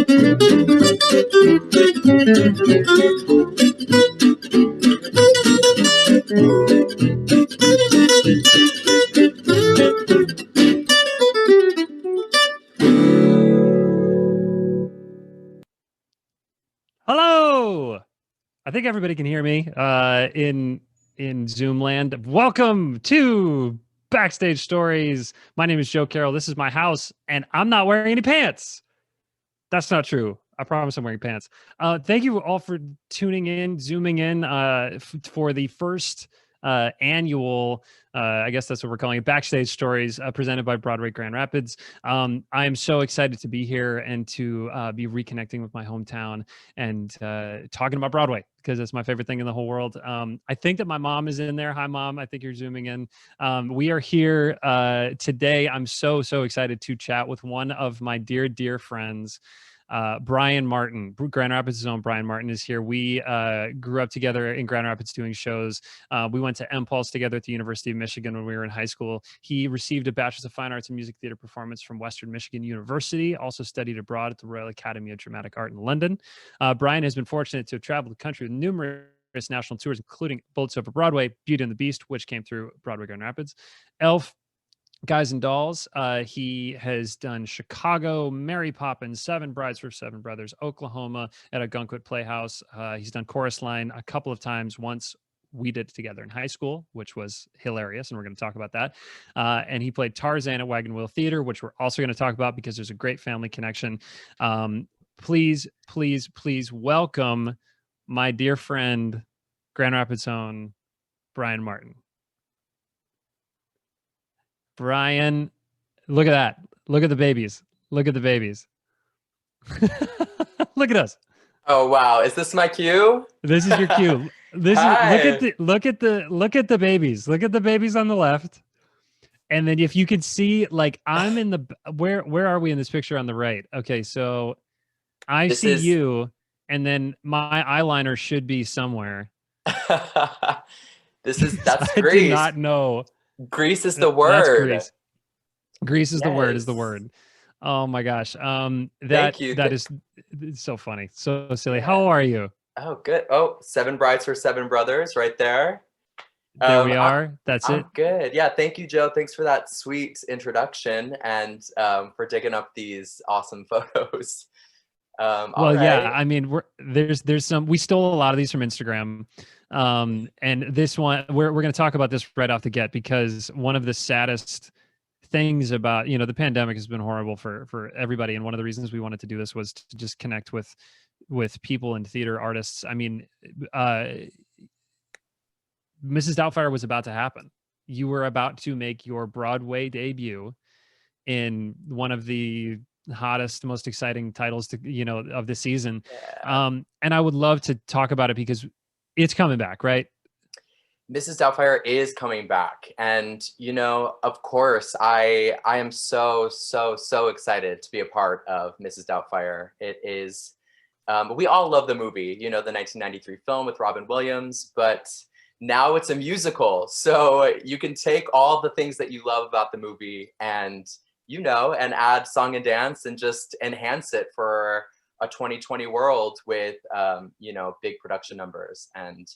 Hello. I think everybody can hear me in Zoom land. Welcome to Backstage Stories. My name is Joe Carroll. This is my house, and I'm not wearing any pants. That's not true. I promise I'm wearing pants. Thank you all for tuning in, zooming in for the first annual, I guess that's what we're calling it, Backstage Stories presented by Broadway Grand Rapids. I am so excited to be here and to be reconnecting with my hometown and talking about Broadway because it's my favorite thing in the whole world. I think that my mom is in there. Hi, Mom. I think you're zooming in. We are here today. I'm so excited to chat with one of my dear friends. Brian Martin, Grand Rapids' own Brian Martin is here. We grew up together in Grand Rapids doing shows. We went to MPulse together at the University of Michigan when we were in high school. He received a Bachelor's of Fine Arts in Music Theater Performance from Western Michigan University, also studied abroad at the Royal Academy of Dramatic Art in London. Brian has been fortunate to have traveled the country with numerous national tours, including Bullets Over Broadway, Beauty and the Beast, which came through Broadway Grand Rapids, Elf, Guys and Dolls. He has done Chicago, Mary Poppins, Seven Brides for Seven Brothers, Oklahoma at a Gunkwit Playhouse. He's done Chorus Line a couple of times. Once we did it together in high school, which was hilarious, and we're going to talk about that. And he played Tarzan at Wagon Wheel Theater, which we're also going to talk about because there's a great family connection. Please welcome my dear friend, Grand Rapids' own Brian Martin. Brian, look at that. Look at the babies. Look at the babies. Look at us. Oh wow, is this my cue? This is your cue. This Hi. is look at the babies. Look at the babies on the left. And then if you can see, like, I'm in the where are we in this picture on the right? Okay, so I see you, and then my eyeliner should be somewhere. That's I Greece. did not know. Greece is the word. That's Greece. Greece is the word. Is the word. Oh my gosh. Thank you. That is so funny. So silly. Yeah. How are you? Oh, good. Oh, Seven Brides for Seven Brothers, right there. There we are. I'm good. Yeah. Thank you, Joe. Thanks for that sweet introduction and for digging up these awesome photos. Well, right. Yeah. I mean, there's some. We stole a lot of these from Instagram. And this one, we're going to talk about this right off the get because one of the saddest things about, the pandemic has been horrible for everybody. And one of the reasons we wanted to do this was to just connect with people and theater artists. I mean, Mrs. Doubtfire was about to happen. You were about to make your Broadway debut in one of the hottest, most exciting titles of the season. Yeah. And I would love to talk about it because it's coming back, right? Mrs. Doubtfire is coming back. And, of course, I am so excited to be a part of Mrs. Doubtfire. It is, we all love the movie, the 1993 film with Robin Williams, but now it's a musical. So you can take all the things that you love about the movie and, and add song and dance and just enhance it for a 2020 world with, big production numbers. And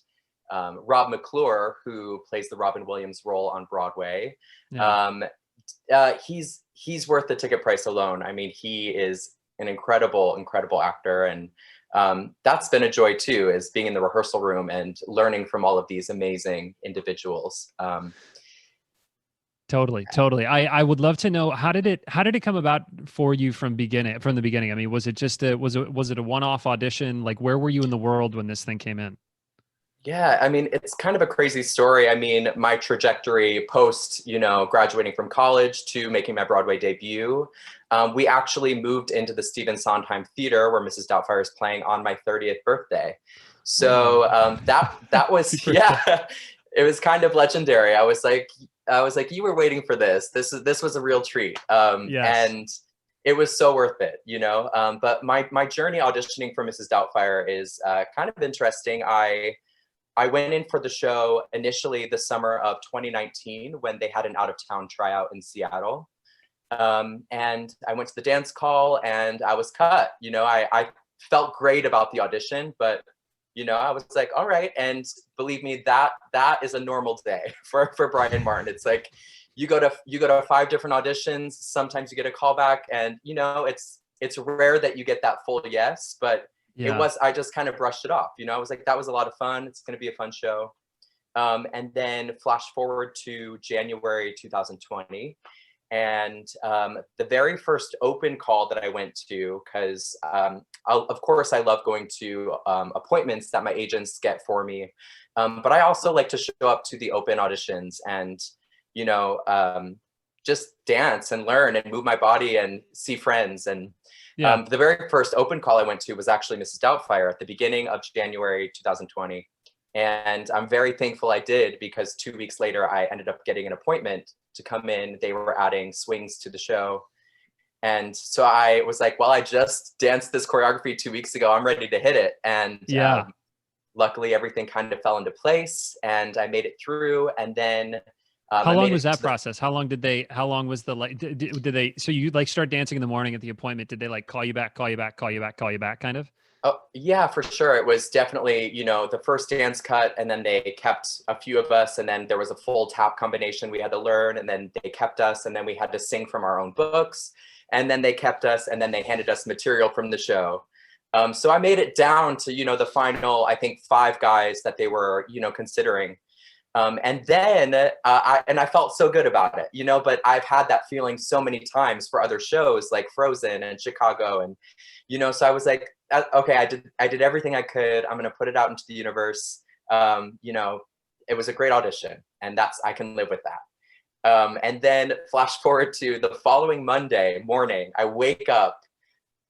Rob McClure, who plays the Robin Williams role on Broadway, yeah. He's worth the ticket price alone. I mean, he is an incredible actor. And that's been a joy too, is being in the rehearsal room and learning from all of these amazing individuals. Totally. I would love to know, how did it come about for you from the beginning? I mean, was it just was it a one-off audition? Like, where were you in the world when this thing came in? Yeah, I mean, it's kind of a crazy story. I mean, my trajectory post, graduating from college to making my Broadway debut, we actually moved into the Stephen Sondheim Theater where Mrs. Doubtfire is playing on my 30th birthday. So that was, yeah, it was kind of legendary. I was like, you were waiting for this. This was a real treat. Yes. And it was so worth it, But my journey auditioning for Mrs. Doubtfire is kind of interesting. I went in for the show initially the summer of 2019 when they had an out-of-town tryout in Seattle. And I went to the dance call and I was cut. I felt great about the audition, but I was like, all right. And believe me, that is a normal day for Brian Martin. It's like you go to 5 different auditions. Sometimes you get a call back, and it's rare that you get that full yes, but I just kind of brushed it off. I was like, that was a lot of fun. It's going to be a fun show. And then flash forward to January 2020. And the very first open call that I went to, because of course I love going to appointments that my agents get for me, but I also like to show up to the open auditions and just dance and learn and move my body and see friends. And the very first open call I went to was actually Mrs. Doubtfire at the beginning of January 2020. And I'm very thankful I did, because 2 weeks later, I ended up getting an appointment to come in. They were adding swings to the show. And so I was like, well, I just danced this choreography 2 weeks ago. I'm ready to hit it. And luckily, everything kind of fell into place and I made it through. And then how long was that process? How long was the, like, did they, so you like start dancing in the morning at the appointment? Did they like call you back kind of? Oh, yeah, for sure. It was definitely, the first dance cut, and then they kept a few of us, and then there was a full tap combination we had to learn, and then they kept us, and then we had to sing from our own books, and then they kept us, and then they handed us material from the show. So I made it down to, the final, I think, 5 guys that they were, considering. And then I felt so good about it, but I've had that feeling so many times for other shows like Frozen and Chicago. And, so I was like, okay, I did everything I could. I'm going to put it out into the universe. It was a great audition, and I can live with that. And then flash forward to the following Monday morning, I wake up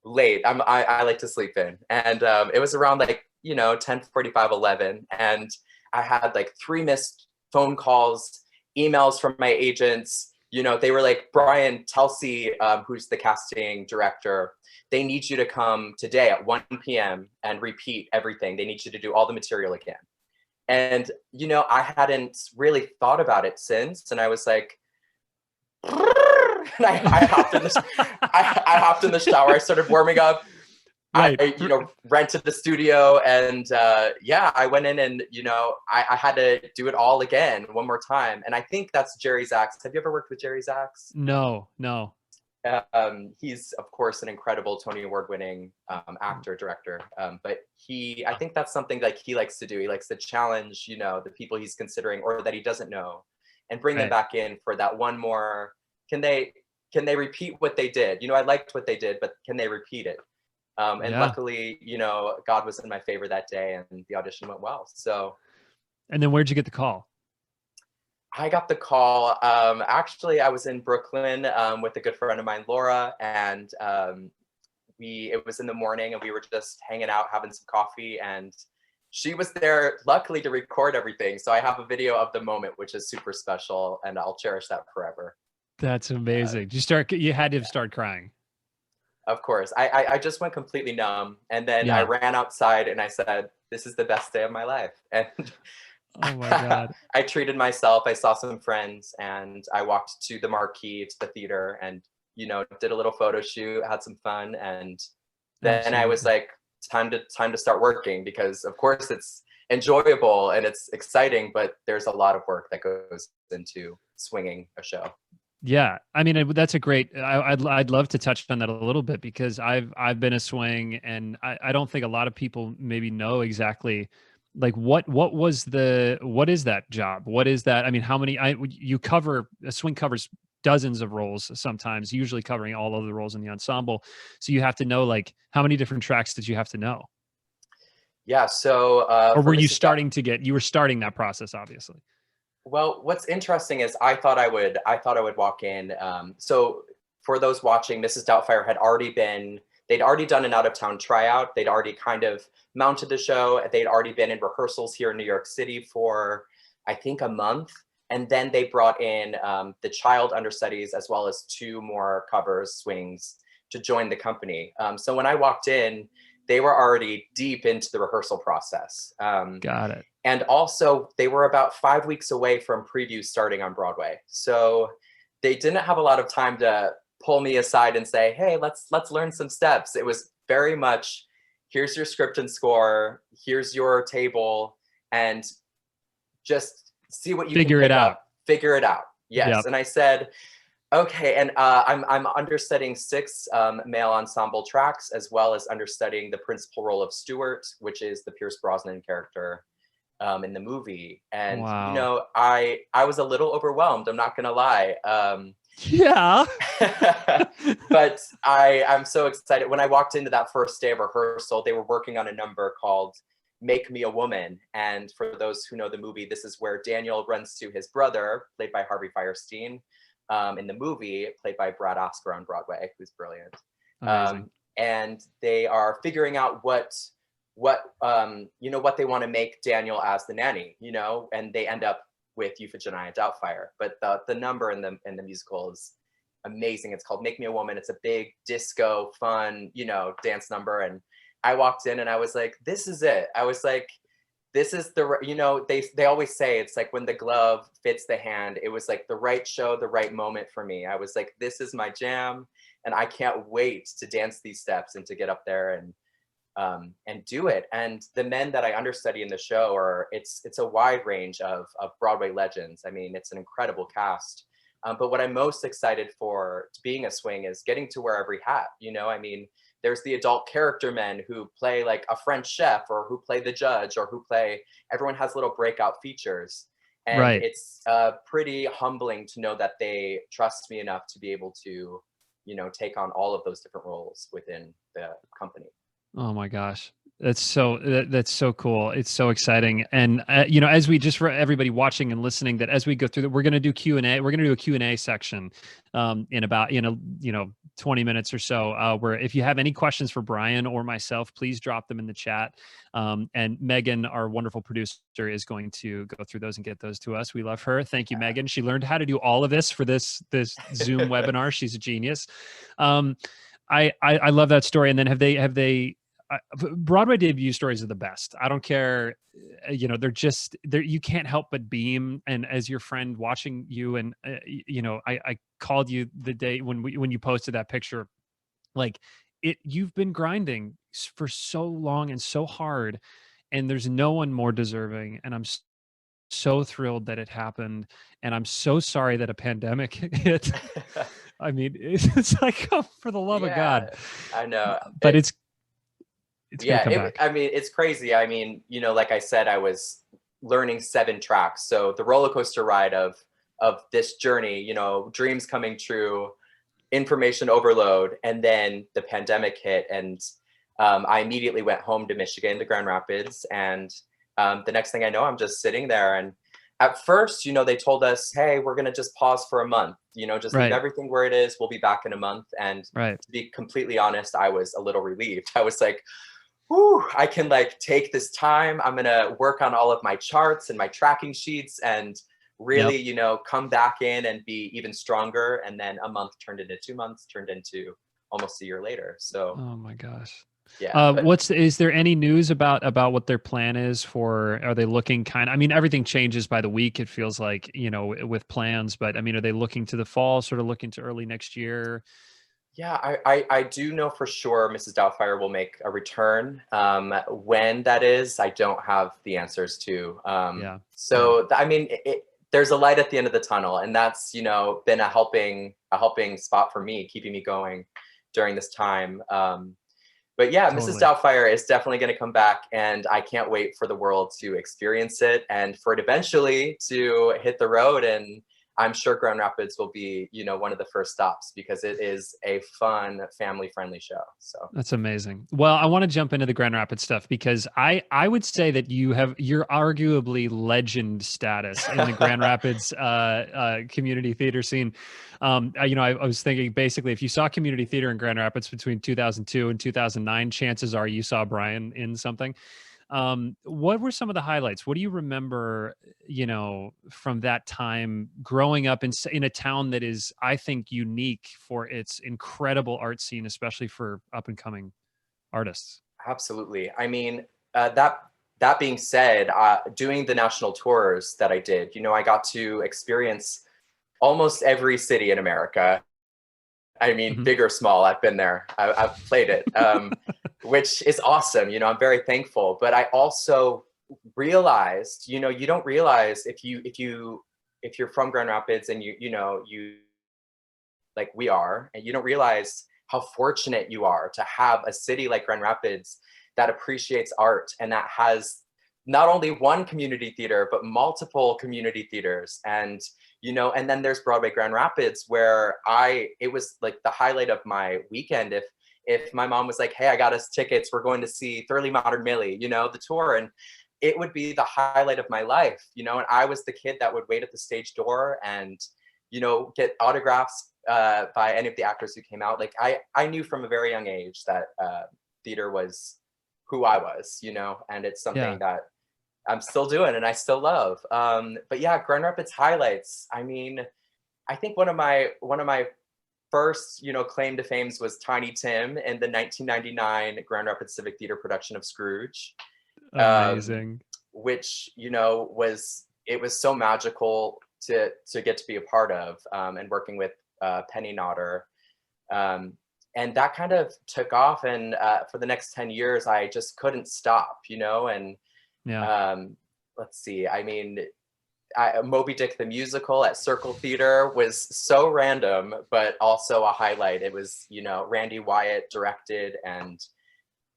late. I like to sleep in. And it was around 10:45, 11. And I had like 3 missed phone calls, emails from my agents. They were like, Brian, Telsey, who's the casting director, they need you to come today at 1 p.m. and repeat everything. They need you to do all the material again. And, I hadn't really thought about it since. And I was like, and I hopped in I hopped in the shower. I started warming up. Right. I rented the studio, and I went in, and I had to do it all again one more time. And I think that's Jerry Zaks. Have you ever worked with Jerry Zaks? No. He's of course an incredible Tony Award-winning actor, director. But I think that's something like he likes to do. He likes to challenge the people he's considering or that he doesn't know, and bring them back in for that one more. Can they repeat what they did? I liked what they did, but can they repeat it? And luckily, God was in my favor that day, and the audition went well. So, and then where'd you get the call? I got the call. Actually, I was in Brooklyn with a good friend of mine, Laura, and it was in the morning, and we were just hanging out, having some coffee, and she was there, luckily, to record everything. So I have a video of the moment, which is super special, and I'll cherish that forever. That's amazing. You had to start crying. Of course. I just went completely numb, and then I ran outside and I said, this is the best day of my life. And oh my God. I treated myself. I saw some friends, and I walked to the marquee, to the theater, and, did a little photo shoot, had some fun. And then I was like, time to start working, because of course it's enjoyable and it's exciting, but there's a lot of work that goes into swinging a show. Yeah, I mean, that's a great. I'd love to touch on that a little bit, because I've been a swing, and I don't think a lot of people maybe know exactly like what is that job? What is that? I mean, how many? A swing covers dozens of roles sometimes, usually covering all of the roles in the ensemble. So you have to know, like, how many different tracks did you have to know? Yeah. So, or were you starting that process, obviously? Well, what's interesting is I thought I would walk in. So for those watching, Mrs. Doubtfire they'd already done an out-of-town tryout. They'd already kind of mounted the show. They'd already been in rehearsals here in New York City for, I think, a month. And then they brought in the child understudies, as well as 2 more covers, swings, to join the company. So when I walked in, they were already deep into the rehearsal process. Got it. And also, they were about 5 weeks away from previews starting on Broadway. So they didn't have a lot of time to pull me aside and say, hey, let's learn some steps. It was very much, here's your script and score, here's your table, and just see what you can pick up. Figure it out. Yes. Yep. And I said, okay. And I'm understudying 6 male ensemble tracks, as well as understudying the principal role of Stuart, which is the Pierce Brosnan character in the movie. And, you know, I was a little overwhelmed. I'm not going to lie. Yeah. But I'm so excited. When I walked into that first day of rehearsal, they were working on a number called Make Me a Woman. And for those who know the movie, this is where Daniel runs to his brother, played by Harvey Fierstein, in the movie, played by Brad Oscar on Broadway, who's brilliant. And they are figuring out what you know, what they want to make Daniel as the nanny, you know, and they end up with Euphigenia Doubtfire. But the number in the musical is amazing. It's called Make Me a Woman. It's a big disco, fun, you know, dance number. And I walked in and I was like, this is it. I was like, this is the, you know, they always say it's like when the glove fits the hand. It was like the right show, the right moment for me. I was like, this is my jam, and I can't wait to dance these steps and to get up there and do it. And the men that I understudy in the show are, it's a wide range of Broadway legends. I mean, it's an incredible cast. But what I'm most excited for being a swing is getting to wear every hat. You know, I mean, there's the adult character men who play like a French chef, or who play the judge, or who play, everyone has little breakout features. And it's pretty humbling to know that they trust me enough to be able to, you know, take on all of those different roles within the company. Oh my gosh. That's so cool. It's so exciting. And, you know, as we, just for everybody watching and listening, that as we go through that, we're going to do Q&A. We're going to do a Q&A section in about, you know, 20 minutes or so, where if you have any questions for Brian or myself, please drop them in the chat. And Megan, our wonderful producer, is going to go through those and get those to us. We love her. Thank you, Megan. She learned how to do all of this for this Zoom webinar. She's a genius. I love that story. And then have they Broadway debut stories are the best. I don't care, you know, they're you can't help but beam. And as your friend watching you, and you know, I called you the day when you posted that picture, like you've been grinding for so long and so hard, and there's no one more deserving. And I'm so thrilled that it happened, and I'm so sorry that a pandemic hit. I mean, it's like, oh, for the love of God. I know, but it's I mean, it's crazy. I mean, you know, like I said, I was learning 7 tracks. So the roller coaster ride of this journey, you know, dreams coming true, information overload, and then the pandemic hit. And I immediately went home to Michigan, to Grand Rapids. And the next thing I know, I'm just sitting there. And at first, you know, they told us, hey, we're going to just pause for a month, you know, just leave everything where it is. We'll be back in a month. And to be completely honest, I was a little relieved. I was like, whew, I can like take this time. I'm going to work on all of my charts and my tracking sheets and really, you know, come back in and be even stronger. And then a month turned into 2 months, turned into almost a year later. So, oh my gosh. Yeah. Is there any news about what their plan is for, are they looking I mean, everything changes by the week, it feels like, you know, with plans, but I mean, are they looking to the fall, sort of looking to early next year? Yeah, I do know for sure Mrs. Doubtfire will make a return. When that is, I don't have the answers to. So I mean, there's a light at the end of the tunnel, and that's, you know, been a helping spot for me, keeping me going during this time. But yeah, Mrs. Doubtfire is definitely going to come back, and I can't wait for the world to experience it and for it eventually to hit the road. And I'm sure Grand Rapids will be, you know, one of the first stops, because it is a fun, family-friendly show. So that's amazing. Well, I want to jump into the Grand Rapids stuff, because I would say that you're arguably legend status in the Grand Rapids community theater scene. You know, I was thinking, basically, if you saw community theater in Grand Rapids between 2002 and 2009, chances are you saw Brian in something. What were some of the highlights? What do you remember, you know, from that time growing up in a town that is, I think, unique for its incredible art scene, especially for up and coming artists? Absolutely. I mean, that being said, doing the national tours that I did, you know, I got to experience almost every city in America. I mean, big or small, I've been there. I've played it, which is awesome. You know, I'm very thankful. But I also realized, you know, you don't realize if you're from Grand Rapids and you like we are, and you don't realize how fortunate you are to have a city like Grand Rapids that appreciates art and that has not only one community theater, but multiple community theaters. And, you know, and then there's Broadway Grand Rapids where it was like the highlight of my weekend. If my mom was like, hey, I got us tickets, we're going to see Thoroughly Modern Millie, you know, the tour. And it would be the highlight of my life, you know, and I was the kid that would wait at the stage door and, you know, get autographs by any of the actors who came out. Like I knew from a very young age that theater was who I was, you know, and it's something that I'm still doing and I still love. But yeah, Grand Rapids highlights. I mean, I think one of my first, you know, claim to fame was Tiny Tim in the 1999 Grand Rapids Civic Theater production of Scrooge. Amazing. Which, you know, it was so magical to get to be a part of, and working with Penny Nodder. And that kind of took off, and for the next 10 years, I just couldn't stop, you know, and let's see, I mean, Moby Dick the musical at Circle Theater was so random, but also a highlight. It was, you know, Randy Wyatt directed, and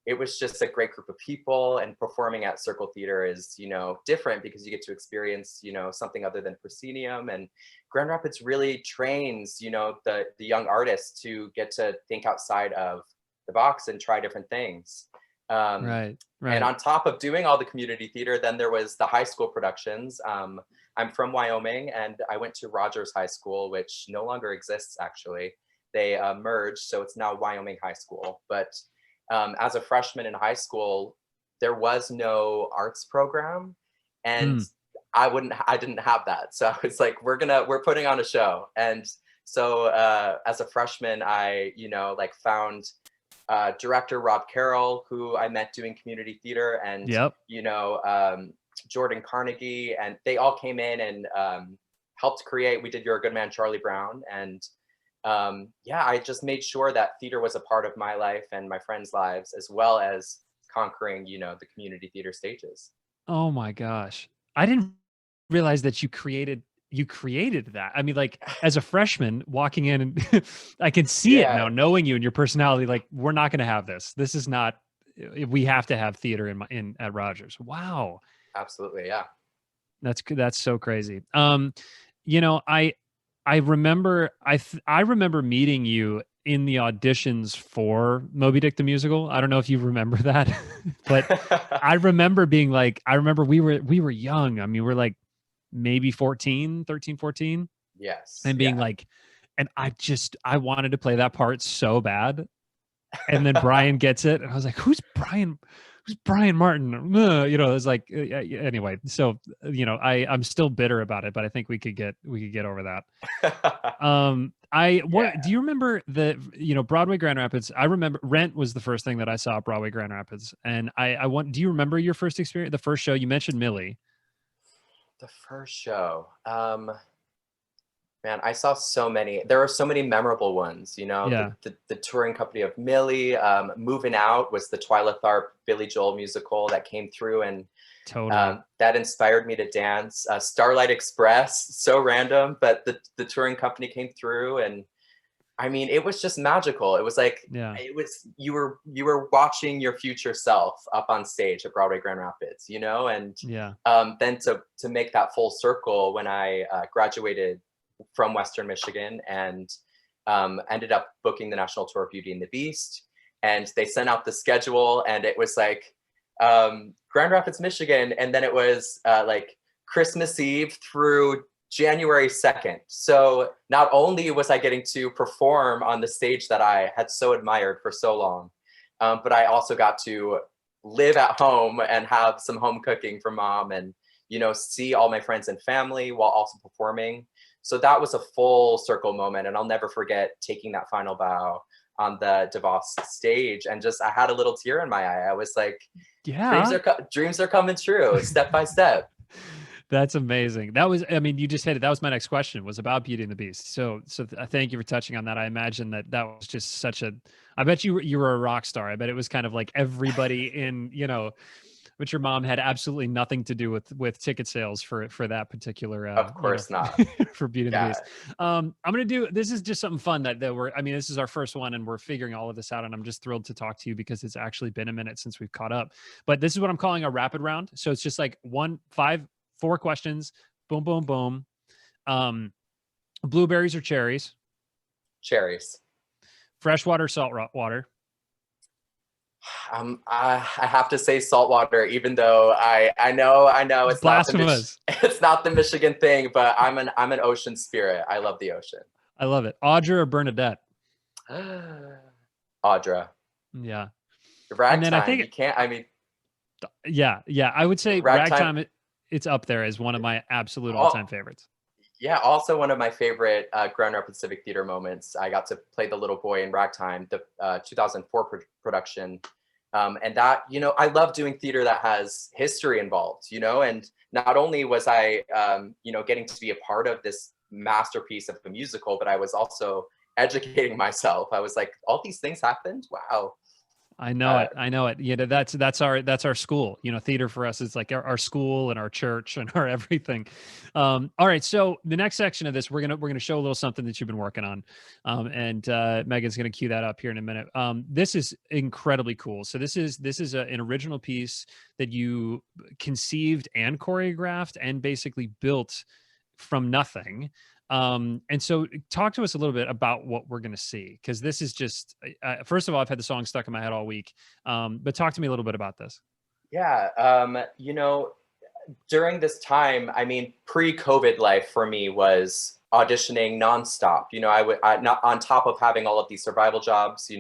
it was just a great group of people, and performing at Circle Theater is, you know, different because you get to experience, you know, something other than proscenium. And Grand Rapids really trains, you know, the young artists to get to think outside of the box and try different things. Right. And on top of doing all the community theater, then there was the high school productions. I'm from Wyoming, and I went to Rogers High School, which no longer exists, actually. They merged, so it's now Wyoming High School. But as a freshman in high school, there was no arts program, and I didn't have that. So it's like, we're putting on a show. And so as a freshman, I, you know, like found director Rob Carroll, who I met doing community theater, and, you know, Jordan Carnegie, and they all came in and helped create, we did You're a Good Man, Charlie Brown. And yeah, I just made sure that theater was a part of my life and my friends' lives, as well as conquering, you know, the community theater stages. Oh my gosh. I didn't realize that you created that. I mean, like, as a freshman walking in, and I can see it now, knowing you and your personality, like, we're not going to have this. This is not, we have to have theater at Rogers. Wow. Absolutely. Yeah. That's so crazy. You know, I remember meeting you in the auditions for Moby Dick the musical. I don't know if you remember that, but I remember being like, we were young. I mean, we're like maybe 13, 14. Yes. And being like, and I wanted to play that part so bad. And then Brian gets it, and I was like, who's Brian Martin? You know, it was like, anyway, so, you know, I'm still bitter about it, but I think we could get over that. Do you remember you know, Broadway Grand Rapids? I remember Rent was the first thing that I saw at Broadway Grand Rapids. And do you remember your first experience, the first show? You mentioned Millie. The first show, man, I saw so many. There are so many memorable ones, you know. The touring company of Millie. Moving Out was the Twyla Tharp Billy Joel musical that came through, and that inspired me to dance. Starlight Express, so random, but the touring company came through, and I mean, it was just magical. It was like, it was, you were watching your future self up on stage at Broadway Grand Rapids, you know. And then to make that full circle, when I graduated from Western Michigan and ended up booking the national tour of Beauty and the Beast, and they sent out the schedule, and it was like Grand Rapids, Michigan, and then it was like Christmas Eve through January 2nd. So not only was I getting to perform on the stage that I had so admired for so long, but I also got to live at home and have some home cooking for mom, and, you know, see all my friends and family while also performing. So that was a full circle moment, and I'll never forget taking that final bow on the DeVos stage, and just, I had a little tear in my eye. I was like, dreams are coming true, step by step. That's amazing. That was, I mean, you just hit it. That was my next question, was about Beauty and the Beast. Thank you for touching on that. I imagine that was just such a, I bet you were a rock star. I bet it was kind of like everybody in, but your mom had absolutely nothing to do with ticket sales for that particular Of course not. for Beauty and the Beast. I'm gonna do, this is just something fun that we're, I mean, this is our first one and we're figuring all of this out, and I'm just thrilled to talk to you because it's actually been a minute since we've caught up. But this is what I'm calling a rapid round. So it's just like 4 questions, boom, boom, boom. Blueberries or cherries? Cherries. Freshwater, salt water? I have to say saltwater, even though I know it's blasphemous. It's not the Michigan thing, but I'm an ocean spirit. I love the ocean. I love it. Audra or Bernadette? Audra. Yeah. Ragtime. And then I think you can't. I mean. Yeah. I would say Ragtime. It's up there as one of my absolute all-time favorites. Yeah, also one of my favorite Grown Up at Civic Theater moments. I got to play the little boy in Ragtime, the 2004 production. And that, I love doing theater that has history involved, and not only was I, getting to be a part of this masterpiece of the musical, but I was also educating myself. I was like, all these things happened? Wow. I know it. That's our school. Theater for us is like our school and our church and our everything. All right. So the next section of this, we're gonna show a little something that you've been working on, and Megan's gonna cue that up here in a minute. This is incredibly cool. So this is an original piece that you conceived and choreographed and basically built from nothing. And so talk to us a little bit about what we're going to see, because this is just, first of all, I've had the song stuck in my head all week. But talk to me a little bit about this. Yeah. During this time, I mean, pre-COVID life for me was auditioning nonstop. I not on top of having all of these survival jobs,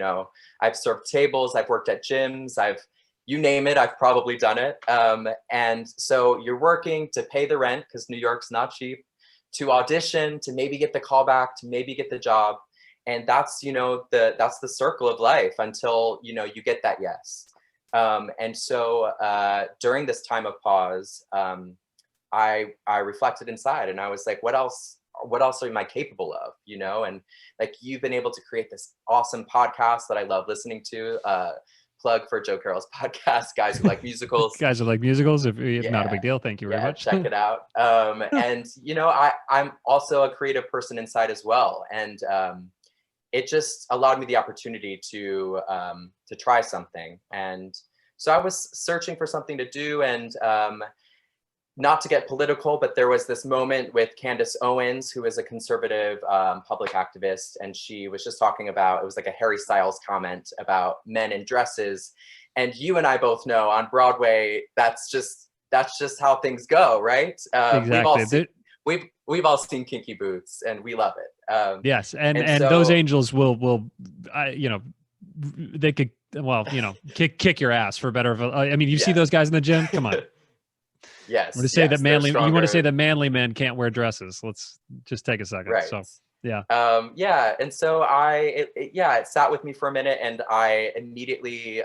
I've served tables, I've worked at gyms, you name it, I've probably done it. And so you're working to pay the rent because New York's not cheap, to audition, to maybe get the call back, to maybe get the job. And that's, that's the circle of life until, you get that yes. And so during this time of pause, I reflected inside and I was like, what else am I capable of? And like, you've been able to create this awesome podcast that I love listening to, plug for Joe Carroll's podcast, Guys Who Like Musicals. Guys Who Like Musicals, if not a big deal. Thank you very much. Check it out. And I'm also a creative person inside as well. And it just allowed me the opportunity to try something. And so I was searching for something to do, and not to get political, but there was this moment with Candace Owens, who is a conservative public activist, and she was just talking about, it was like a Harry Styles comment about men in dresses. And you and I both know on Broadway, that's just how things go, right? Exactly. We've all seen Kinky Boots, and we love it. Yes, and so, those angels will, they could, kick your ass for better. I mean, you see those guys in the gym. Come on. Yes. You want to say that manly men can't wear dresses. Let's just take a second. Right. So, yeah. And so it sat with me for a minute, and I immediately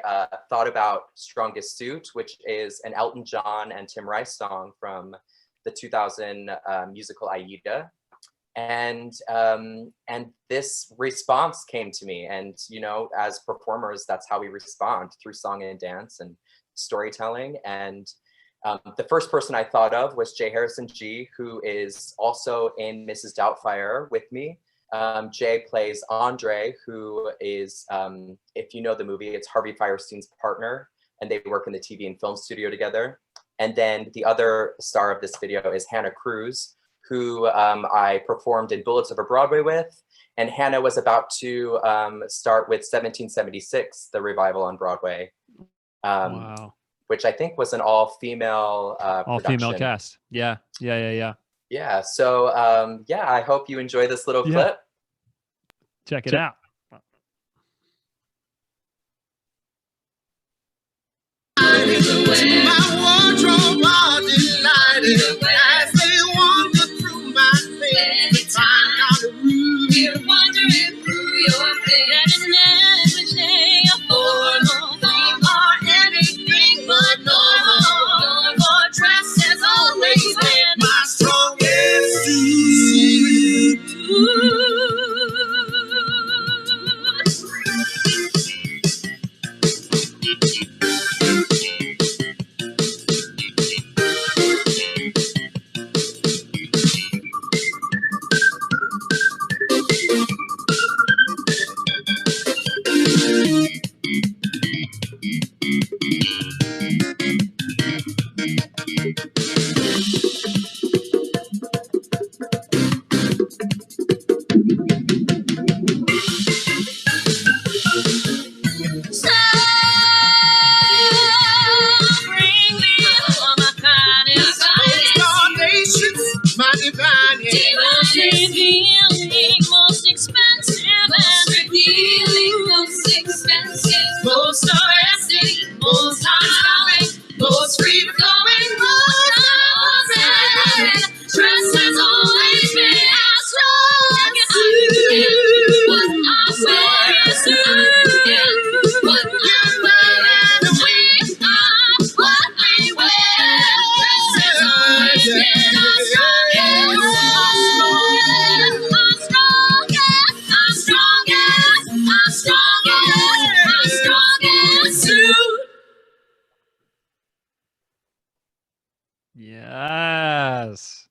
thought about Strongest Suit, which is an Elton John and Tim Rice song from the 2000 musical Aida. And this response came to me, and as performers, that's how we respond, through song and dance and storytelling. And the first person I thought of was Jay Harrison G, who is also in Mrs. Doubtfire with me. Jay plays Andre, who is, if you know the movie, it's Harvey Firestein's partner, and they work in the TV and film studio together. And then the other star of this video is Hannah Cruz, who I performed in Bullets Over Broadway with. And Hannah was about to start with 1776, the revival on Broadway. Wow. Which I think was an all-female all-female cast. Yeah. Yeah. So I hope you enjoy this little clip. Check it out. My wardrobe all delighted as they wander through my face. You're wandering through your face. That is never say a formal thing or anything but normal. Your dress has always been Yes.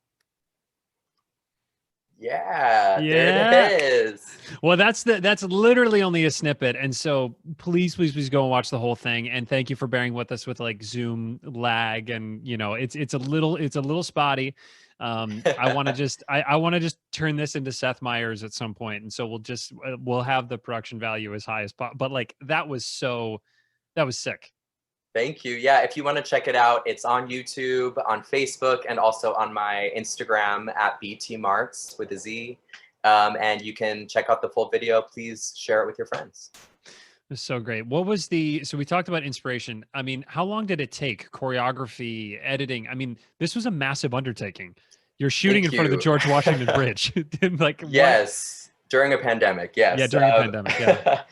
Yeah, there Yeah. it is. Well, that's literally only a snippet. And so please, please, please go and watch the whole thing. And thank you for bearing with us with like Zoom lag. And it's a little spotty. I want to just I want to just turn this into Seth Meyers at some point. And so we'll have the production value as high as possible. But like that was sick. Thank you. Yeah, if you want to check it out, it's on YouTube, on Facebook, and also on my Instagram at btmarts with a Z. And you can check out the full video. Please share it with your friends. It was so great. So we talked about inspiration. I mean, how long did it take? Choreography, editing. I mean, this was a massive undertaking. You're shooting in front of the George Washington Bridge. Like, yes, during a pandemic. Yes. Yeah, during a pandemic. Yeah.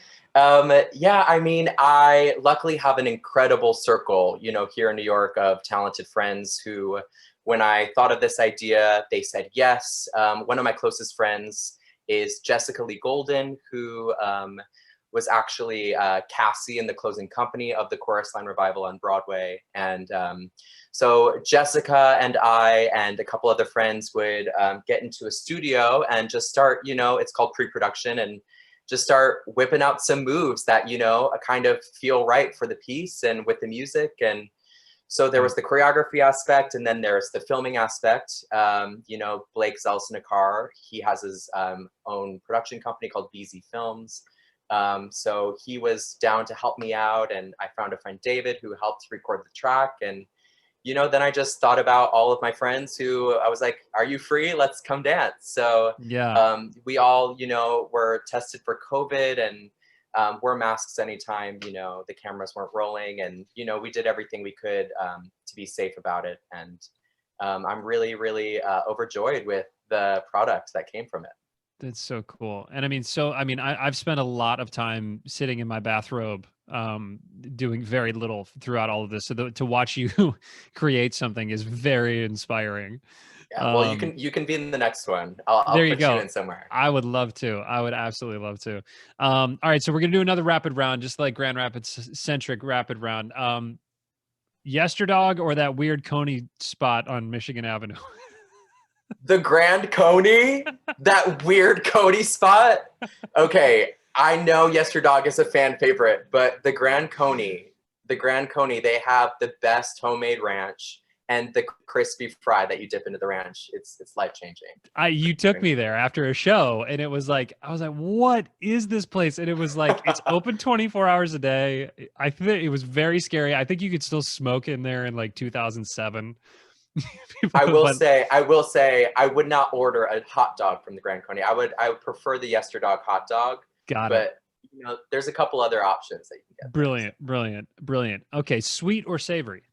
Yeah, I mean, I luckily have an incredible circle, here in New York of talented friends who, when I thought of this idea, they said yes. One of my closest friends is Jessica Lee Golden, who was actually Cassie in the closing company of the Chorus Line revival on Broadway. And so Jessica and I and a couple other friends would get into a studio and just start, it's called pre-production, and just start whipping out some moves that, kind of feel right for the piece and with the music. And so there was the choreography aspect, and then there's the filming aspect. Blake Zelsinakar, he has his own production company called BZ Films. So he was down to help me out, and I found a friend, David, who helped record the track. And then I just thought about all of my friends who I was like, are you free? Let's come dance. So yeah, we all, were tested for COVID and wore masks anytime, the cameras weren't rolling. And, we did everything we could to be safe about it. And I'm really, really overjoyed with the product that came from it. That's so cool. And I've spent a lot of time sitting in my bathrobe doing very little throughout all of this. So to watch you create something is very inspiring. Yeah, well, you can be in the next one. I'll there you put go. you in somewhere. I would love to. I would absolutely love to. All right, so we're gonna do another rapid round, just like Grand Rapids centric rapid round. Yesterdog or that weird Coney spot on Michigan Avenue? The Grand Coney, that weird Coney spot. Okay, I know Yesterdog is a fan favorite, but the Grand Coney, they have the best homemade ranch and the crispy fry that you dip into the ranch. It's life-changing. You took me there after a show, and it was like, I was like, what is this place? And it was like, it's open 24 hours a day. I think it was very scary. I think you could still smoke in there in like 2007. I will say, I would not order a hot dog from the Grand Coney. I would prefer the Yesterdog hot dog. Got it. But there's a couple other options that you can get. Brilliant. Okay, sweet or savory?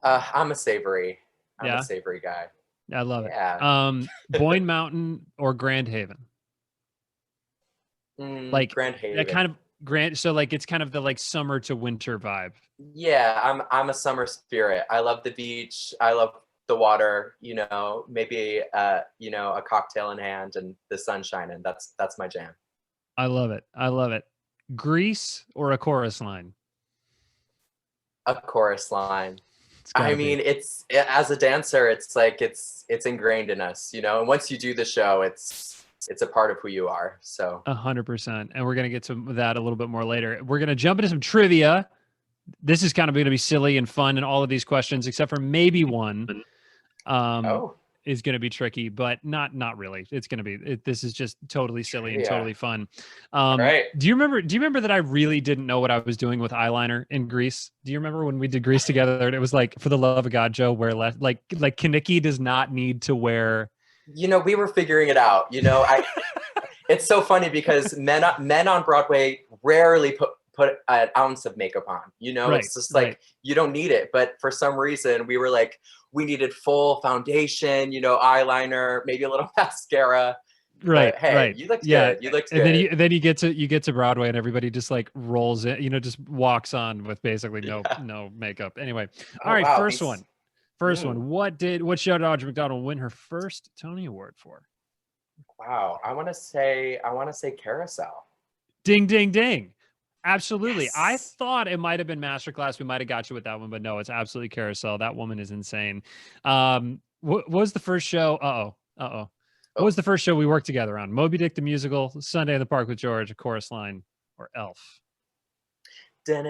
I'm a savory. I'm Yeah? a savory guy. I love Yeah. it. Boyne Mountain or Grand Haven? Like Grand Haven. That kind of so like it's kind of the like summer to winter vibe. Yeah, I'm a summer spirit. I love the beach. I love the water, maybe a cocktail in hand and the sun shining. That's my jam. I love it. Grease or a chorus line? A chorus line. I mean, it's as a dancer, it's like it's ingrained in us, and once you do the show, it's a part of who you are. So 100%. And we're going to get to that a little bit more later. We're going to jump into some trivia. This is kind of going to be silly and fun, and all of these questions, except for maybe one, is going to be tricky, but not really. It's going to be, this is just totally silly and totally fun. Right. Do you remember that I really didn't know what I was doing with eyeliner in Grease? Do you remember when we did Grease together and it was like, for the love of God, Joe, wear less, like Kaniki does not need to wear. We were figuring it out, it's so funny because men on Broadway rarely put an ounce of makeup on, Right, it's just like, you don't need it. But for some reason we were like, we needed full foundation, eyeliner, maybe a little mascara. Right. But, hey, right. you looked Yeah. good. You looked and good. then you get to Broadway and everybody just like rolls in, just walks on with basically no makeup. Anyway. All right. Wow, First one. What show did Audrey McDonald win her first Tony Award for? Wow. I want to say Carousel. Ding, ding, ding. Absolutely. Yes. I thought it might have been Masterclass. We might have got you with that one, but no, it's absolutely Carousel. That woman is insane. What was the first show? What was the first show we worked together on? Moby Dick the Musical, Sunday in the Park with George, A Chorus Line, or Elf? There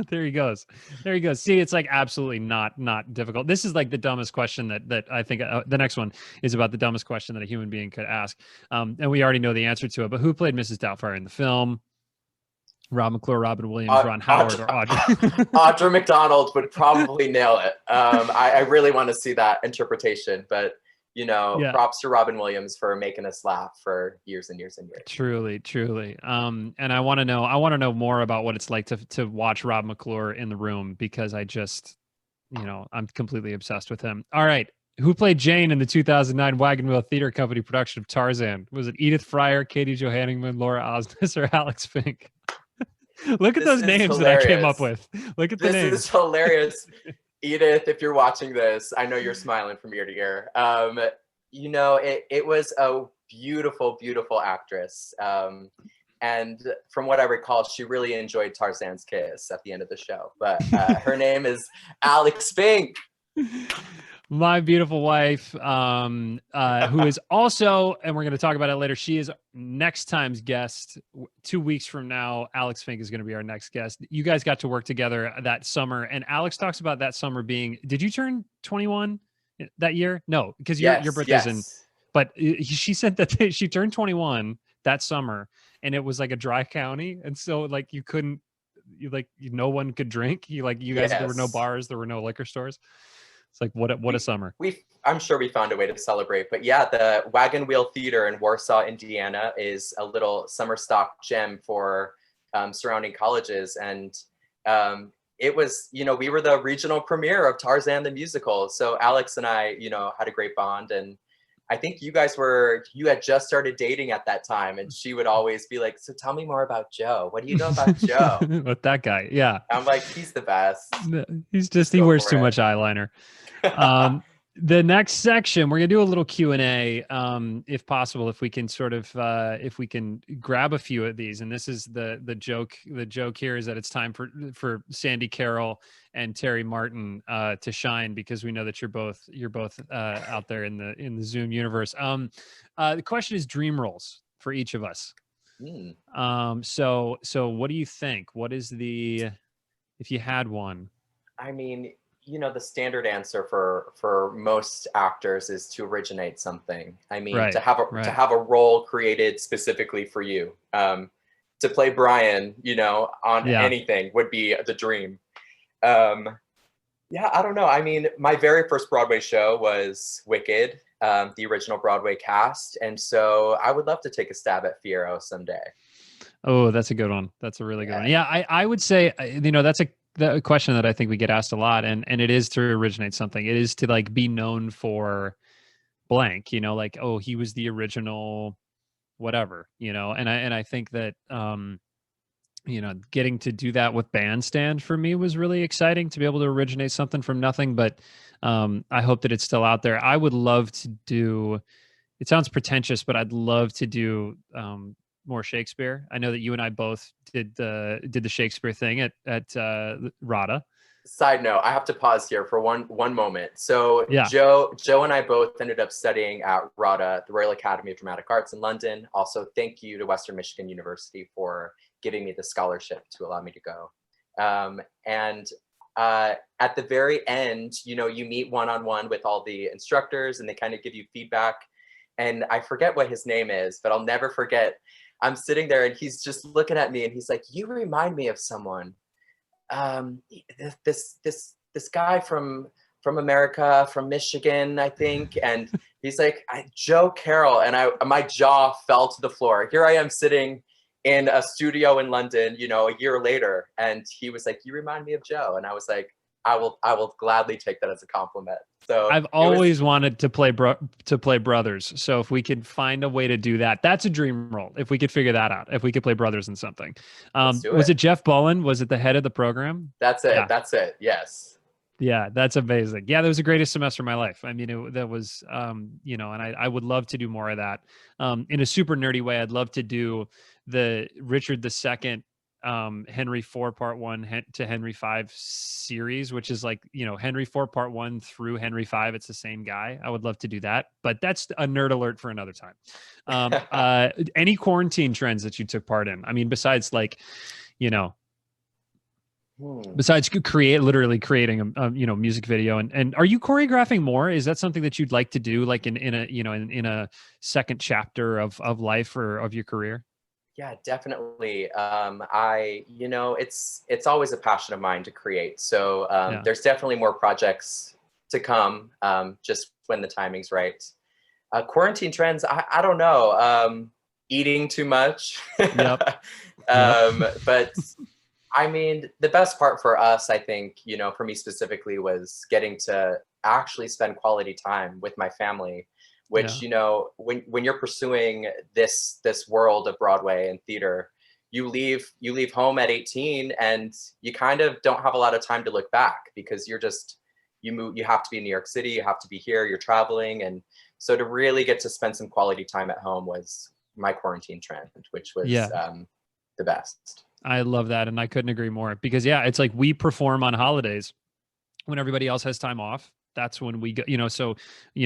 There he goes. There he goes. See, it's like absolutely not difficult. This is like the dumbest question that I think the next one is about the dumbest question that a human being could ask. And we already know the answer to it, but who played Mrs. Doubtfire in the film? Rob McClure, Robin Williams, Ron Howard, or Audrey? Audra McDonald would probably nail it. I really want to see that interpretation, but props to Robin Williams for making us laugh for years and years and years. Truly. And I want to know more about what it's like to watch Rob McClure in the room, because I just, I'm completely obsessed with him. All right. Who played Jane in the 2009 Wagon Wheel Theater Company production of Tarzan? Was it Edith Fryer, Katie Johanningman, Laura Osnes, or Alex Fink? Look at those names that I came up with. Look at the names. This is hilarious. Edith, if you're watching this, I know you're smiling from ear to ear. It was a beautiful, beautiful actress. And from what I recall, she really enjoyed Tarzan's kiss at the end of the show. But her name is Alex Fink. My beautiful wife, who is also, and we're going to talk about it later, she is next time's guest. 2 weeks from now, Alex Fink is going to be our next guest. You guys got to work together that summer, and Alex talks about that summer being, did you turn 21 that year? No, because your birthday's in, but she said that she turned 21 that summer, and it was like a dry county, and so like no one could drink. You guys, there were no bars, there were no liquor stores. It's like, what a summer. I'm sure we found a way to celebrate, but yeah, the Wagon Wheel Theater in Warsaw, Indiana is a little summer stock gem for surrounding colleges. And it was, we were the regional premiere of Tarzan the musical. So Alex and I, had a great bond. And I think you had just started dating at that time, and she would always be like, so tell me more about Joe. What do you know about Joe? With that guy. Yeah. I'm like, he's the best. He wears too much eyeliner. The next section, we're gonna do a little Q&A, if possible, if we can sort of, if we can grab a few of these. And this is the joke. The joke here is that it's time for Sandy Carroll and Terry Martin to shine, because we know that you're both out there in the Zoom universe. The question is dream roles for each of us. So what do you think? What is if you had one? I mean, the standard answer for most actors is to originate something. I mean, to have a role created specifically for you. To play Brian, on anything would be the dream. I don't know. I mean, my very first Broadway show was Wicked, the original Broadway cast. And so I would love to take a stab at Fiyero someday. Oh, that's a good one. That's a really good one. Yeah, I would say, that's the question that I think we get asked a lot, and it is to originate something. It is to like be known for blank, like, oh, he was the original whatever, and I think that, getting to do that with Bandstand for me was really exciting, to be able to originate something from nothing. But I hope that it's still out there. I would love to do, it sounds pretentious, but I'd love to do more Shakespeare. I know that you and I both did the Shakespeare thing at RADA. Side note, I have to pause here for one moment. So Joe and I both ended up studying at RADA, the Royal Academy of Dramatic Arts in London. Also, thank you to Western Michigan University for giving me the scholarship to allow me to go. And at the very end, you meet one-on-one with all the instructors, and they kind of give you feedback. And I forget what his name is, but I'll never forget. I'm sitting there and he's just looking at me and he's like, you remind me of someone. This guy from America, from Michigan, I think. And he's like, Joe Carroll. And my jaw fell to the floor. Here I am sitting in a studio in London, a year later. And he was like, you remind me of Joe. And I was like, I will gladly take that as a compliment. So I've always wanted to play brothers. So if we could find a way to do that, that's a dream role. If we could figure that out, if we could play brothers in something. Was it Jeff Bullen? Was it the head of the program? That's it. Yeah. That's it. Yes. Yeah, that's amazing. Yeah, that was the greatest semester of my life. I mean, that was, and I would love to do more of that. In a super nerdy way, I'd love to do the Richard II, Henry IV Part One to Henry V series, which is like, Henry IV Part One through Henry V. It's the same guy. I would love to do that, but that's a nerd alert for another time. Any quarantine trends that you took part in? I mean, besides like, you know, besides literally creating a music video, and are you choreographing more? Is that something that you'd like to do, like in a second chapter of life or of your career? Yeah, definitely. It's always a passion of mine to create. So there's definitely more projects to come, just when the timing's right. Quarantine trends, I don't know. Eating too much. Yep. But I mean, the best part for us, I think, for me specifically, was getting to actually spend quality time with my family, which, when you're pursuing this world of Broadway and theater, you leave home at 18 and you kind of don't have a lot of time to look back, because you have to be in New York City, you have to be here, you're traveling. And so to really get to spend some quality time at home was my quarantine trend, which was the best. I love that. And I couldn't agree more, because it's like we perform on holidays when everybody else has time off. That's when we go,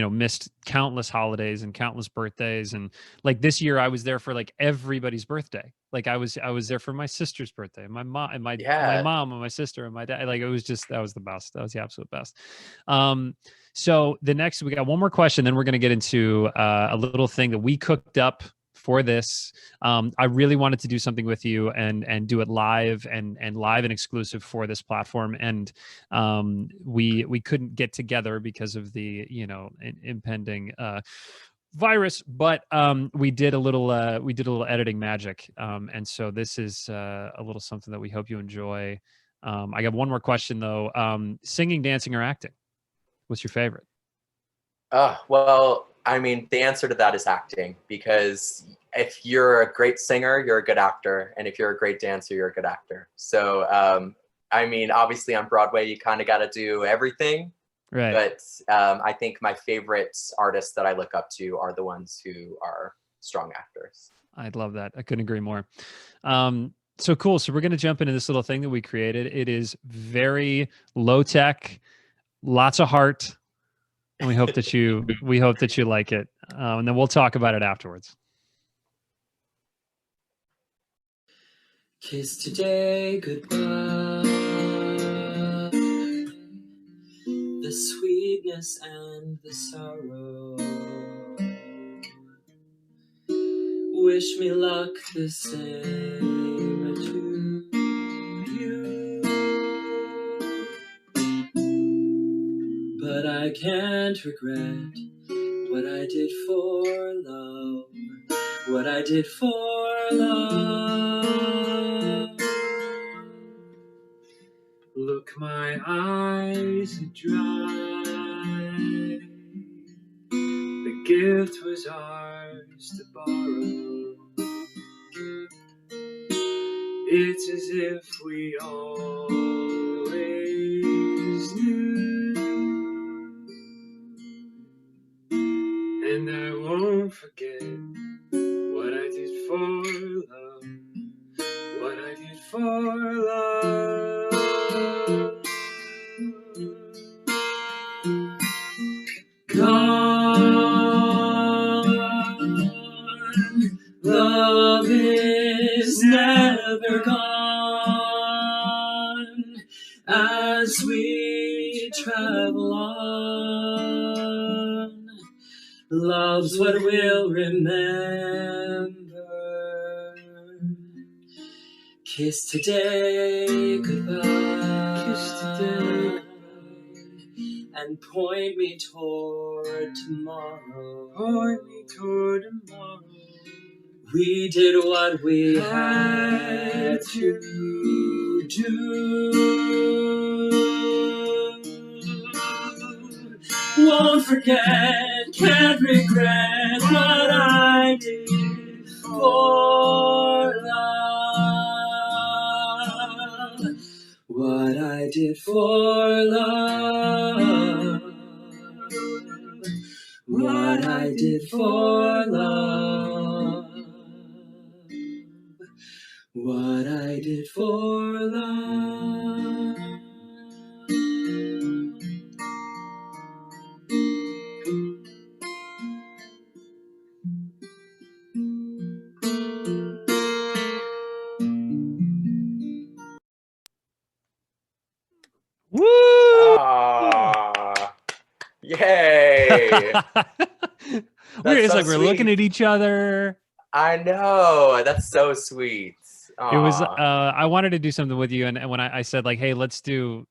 missed countless holidays and countless birthdays. And like this year I was there for like everybody's birthday. Like I was there for my sister's birthday, and my mom and my mom and my sister and my dad. Like that was the best. That was the absolute best. So we got one more question, then we're going to get into a little thing that we cooked up for this. I really wanted to do something with you and do it live and live and exclusive for this platform. And we couldn't get together because of the, impending virus, but we did a little editing magic. And so this is a little something that we hope you enjoy. I got one more question though. Singing, dancing, or acting? What's your favorite? Well, I mean, the answer to that is acting, because if you're a great singer, you're a good actor. And if you're a great dancer, you're a good actor. So, I mean, obviously on Broadway, you kind of got to do everything. Right. But I think my favorite artists that I look up to are the ones who are strong actors. I'd love that. I couldn't agree more. So cool. So we're going to jump into this little thing that we created. It is very low tech, lots of heart. And we hope that you like it. And then we'll talk about it afterwards. Kiss today goodbye. The sweetness and the sorrow. Wish me luck the same to you. But I can't regret what I did for love. What I did for love. Look, my eyes are dry. The gift was ours to borrow. It's as if we always knew. And I won't forget what I did for love. What I did for love. Gone, love is never gone as we travel on. Love's what we'll remember. Kiss today goodbye. Kiss today. And point me toward tomorrow. Point me toward tomorrow. We did what we had to do. Won't forget, can't regret what I did for love. what I did for love, what I did for love, what I did for love. Woo! Aw. Yay. It's so like we're looking sweet. at each other. I know. That's so sweet. It was Aw. I wanted to do something with you, and when I said like, hey, let's do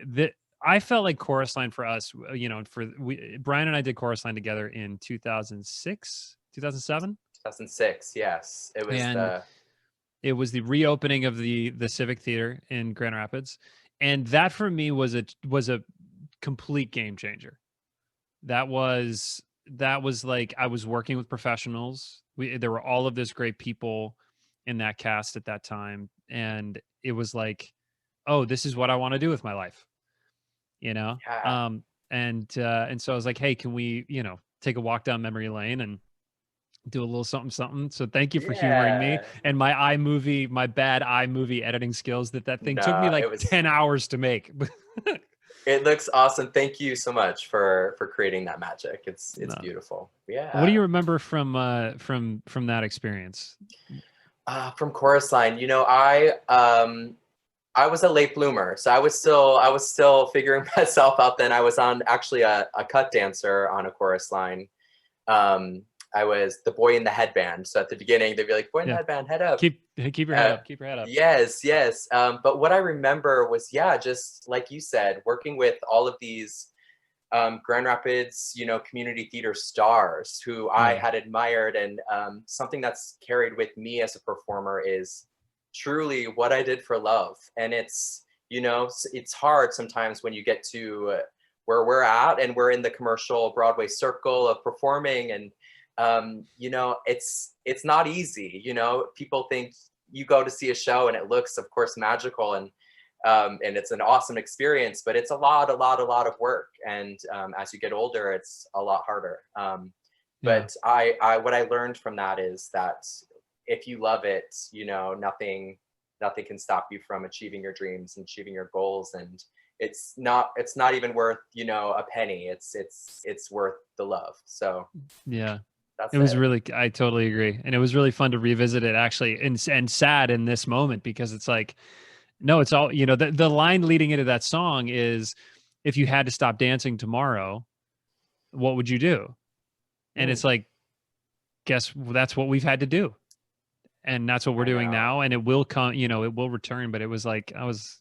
the I felt like chorus line for us, Brian and I did chorus line together in 2006, 2007. 2006, yes. It was And it was the reopening of the Civic Theater in Grand Rapids, and that for me was a complete game changer. That was like I was working with professionals. There were all of this great people in that cast at that time, and it was like, oh, this is what I want to do with my life, you know. yeah. And so I was like, hey, can we take a walk down memory lane and do a little something something. So thank you for humoring me Yeah. and my bad iMovie editing skills. That thing took me No, like it was 10 hours to make. it looks awesome. Thank you so much for creating that magic. It's No. beautiful. What do Yeah. you remember from that experience? From chorus line, I was a late bloomer, so I was still figuring myself out then. I was on actually a cut dancer on a chorus line. I was the boy in the headband. So at the beginning, they'd be like, boy in the headband, head up. Keep your head up. Keep your head up. Yes, yes. But what I remember was, just like you said, working with all of these Grand Rapids, community theater stars who I had admired. And something that's carried with me as a performer is truly what I did for love. And it's hard sometimes when you get to where we're at and we're in the commercial Broadway circle of performing, and it's not easy. People think you go to see a show and it looks, of course, magical, and it's an awesome experience, but it's a lot of work. And as you get older, it's a lot harder. But I what I learned from that is that if you love it, nothing can stop you from achieving your dreams and achieving your goals. And it's not even worth, a penny. It's worth the love. So yeah. That's it was really, I totally agree. And it was really fun to revisit it actually, and sad in this moment, because it's like, no, it's all, the line leading into that song is, if you had to stop dancing tomorrow, what would you do? And it's like, guess that's what we've had to do. And that's what we're doing now. And it will come, it will return. But it was like, I was,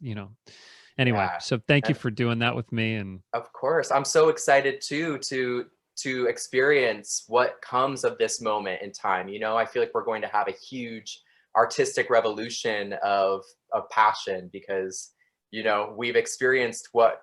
anyway, so thank you for doing that with me. And of course, I'm so excited too, to experience what comes of this moment in time. I feel like we're going to have a huge artistic revolution of passion, because we've experienced what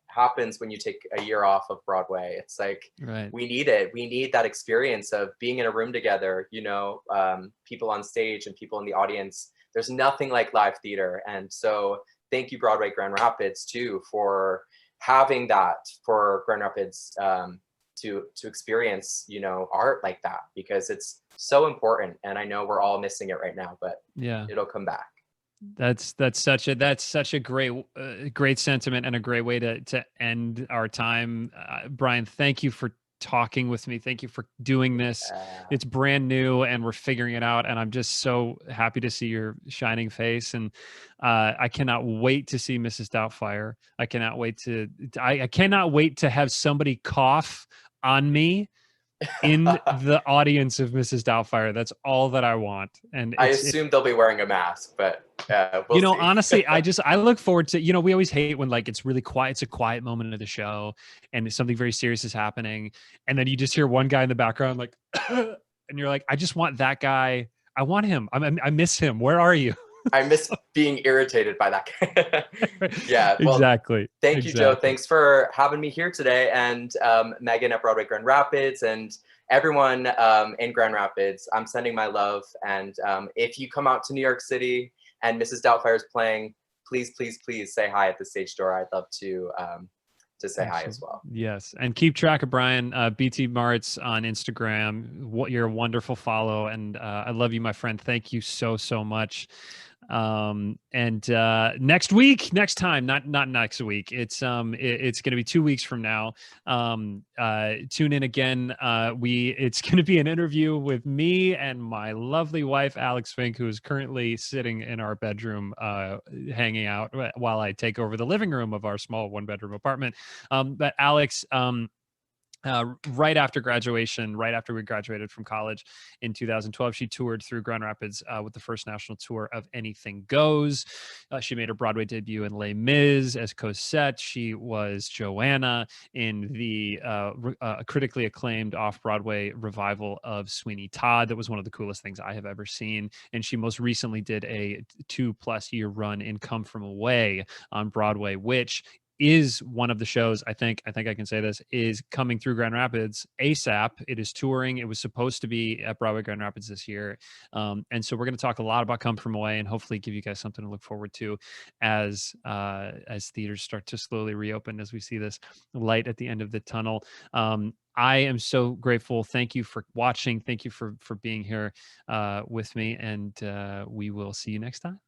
happens when you take a year off of Broadway. It's like, we need it. We need that experience of being in a room together, people on stage and people in the audience. There's nothing like live theater. And so thank you, Broadway Grand Rapids, too, for having that for Grand Rapids to experience, art like that, because it's so important. And I know we're all missing it right now, but it'll come back. That's such a great sentiment, and a great way to end our time. Brian, thank you for talking with me. Thank you for doing this. It's brand new and we're figuring it out. And I'm just so happy to see your shining face. And I cannot wait to see Mrs. Doubtfire. I cannot wait to have somebody cough on me in the audience of Mrs. Doubtfire. That's all that I want. And I assume they'll be wearing a mask, but we'll see. Honestly, I look forward to, we always hate when like it's really quiet. It's a quiet moment of the show and something very serious is happening. And then you just hear one guy in the background, like, and you're like, I just want that guy. I want him. I miss him. Where are you? I miss being irritated by that guy. Yeah, well, exactly. Thank you, Joe. Thanks for having me here today. And Megan at Broadway Grand Rapids and everyone in Grand Rapids, I'm sending my love. And if you come out to New York City and Mrs. Doubtfire is playing, please, please, please say hi at the stage door. I'd love to say hi as well. Yes. And keep track of Brian, BT Marts on Instagram. You're a wonderful follow. And I love you, my friend. Thank you so, so much. And next time, not next week. It's going to be 2 weeks from now. Tune in again. It's going to be an interview with me and my lovely wife, Alex Fink, who is currently sitting in our bedroom, hanging out while I take over the living room of our small 1-bedroom apartment. But Alex, right after graduation, right after we graduated from college in 2012, she toured through Grand Rapids with the first national tour of Anything Goes. She made her Broadway debut in Les Mis as Cosette. She was Joanna in the critically acclaimed off-Broadway revival of Sweeney Todd. That was one of the coolest things I have ever seen. And she most recently did a 2+ year run in Come From Away on Broadway, which is one of the shows, I think I can say this, is coming through Grand Rapids ASAP. It is touring. It was supposed to be at Broadway Grand Rapids this year. And so we're going to talk a lot about Come From Away and hopefully give you guys something to look forward to as theaters start to slowly reopen, as we see this light at the end of the tunnel. I am so grateful. Thank you for watching. Thank you for being here with me. And we will see you next time.